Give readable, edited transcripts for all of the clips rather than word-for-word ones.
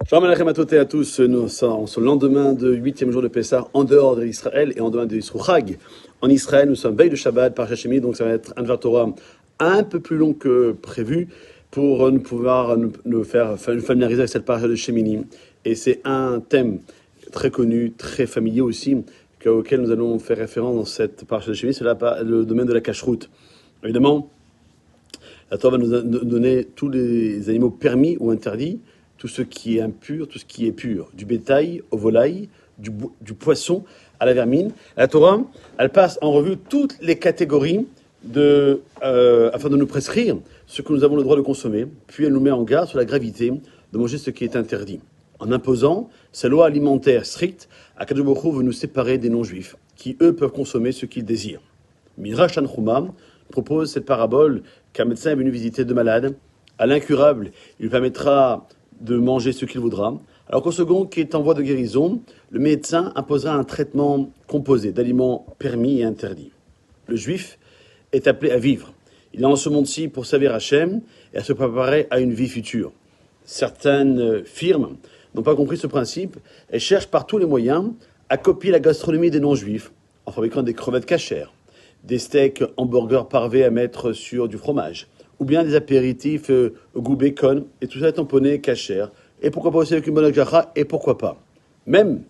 Shalom Aleichem à toutes et à tous. Nous sommes le lendemain de 8e jour de Pessah en dehors d'Israël et en dehors de Yisroel Chag. En Israël, nous sommes veille de Shabbat par Shemini, donc ça va être un Dvar Torah un peu plus long que prévu pour nous pouvoir nous familiariser avec cette parasha de Shemini. Et c'est un thème très connu, très familier aussi, auquel nous allons faire référence dans cette parasha de Shemini, c'est le domaine de la cacheroute. Évidemment, la Torah va nous donner tous les animaux permis ou interdits, tout ce qui est impur, tout ce qui est pur, du bétail aux volailles, du poisson à la vermine. La Torah, elle passe en revue toutes les catégories afin de nous prescrire ce que nous avons le droit de consommer, puis elle nous met en garde sur la gravité de manger ce qui est interdit. En imposant ces lois alimentaires strictes, Akadosh Baruch Hu veut nous séparer des non-juifs, qui eux peuvent consommer ce qu'ils désirent. Midrash Tanchuma propose cette parabole qu'un médecin est venu visiter deux malades. À l'incurable, il lui permettra de manger ce qu'il voudra, alors qu'au second, qui est en voie de guérison, le médecin imposera un traitement composé d'aliments permis et interdits. Le juif est appelé à vivre. Il est en ce monde-ci pour servir Hachem et à se préparer à une vie future. Certaines firmes n'ont pas compris ce principe et cherchent par tous les moyens à copier la gastronomie des non-juifs en fabriquant des crevettes cachères, des steaks hamburgers parvés à mettre sur du fromage, ou bien des apéritifs au goût bacon, et tout ça est tamponné, cachère, et pourquoi pas aussi avec une bonne akjara, et pourquoi pas. Même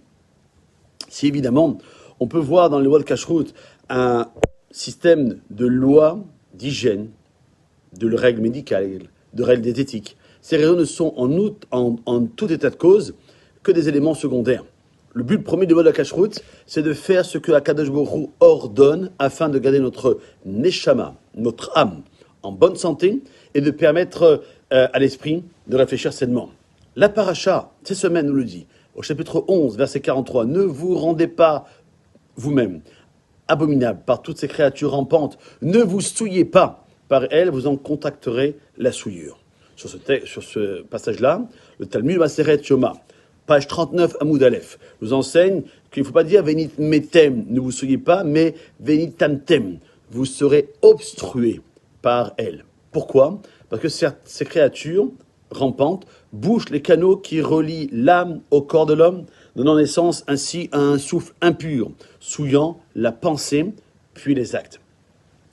si évidemment, on peut voir dans les lois de cacheroute un système de lois d'hygiène, de règles médicales, de règles diététiques. Ces raisons ne sont en tout état de cause que des éléments secondaires. Le but premier de la cacheroute, c'est de faire ce que Akadosh Baruch Hu ordonne afin de garder notre neshama, notre âme, en bonne santé et de permettre à l'esprit de réfléchir sainement. La paracha, cette semaine nous le dit, au chapitre 11, verset 43, « Ne vous rendez pas vous-même abominable par toutes ces créatures rampantes, ne vous souillez pas, par elles vous en contacterez la souillure. » Sur ce passage-là, le Talmud Maseret Shoma, page 39, Amoud Aleph, nous enseigne qu'il ne faut pas dire « Venit metem », ne vous souillez pas, mais « Venit tamtem », vous serez obstrués par elles. Pourquoi ? Parce que ces créatures rampantes bouchent les canaux qui relient l'âme au corps de l'homme, donnant naissance ainsi à un souffle impur, souillant la pensée, puis les actes.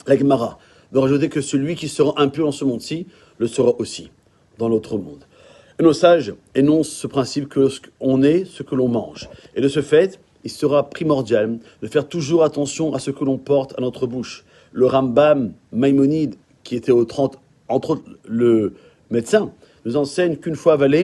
La Gemara veut rajouter que celui qui sera impur dans ce monde-ci le sera aussi dans l'autre monde. Et nos sages énoncent ce principe que on est ce que l'on mange. Et de ce fait, il sera primordial de faire toujours attention à ce que l'on porte à notre bouche. Le Rambam Maïmonide, qui était entre autres le médecin, nous enseigne qu'une fois avalé,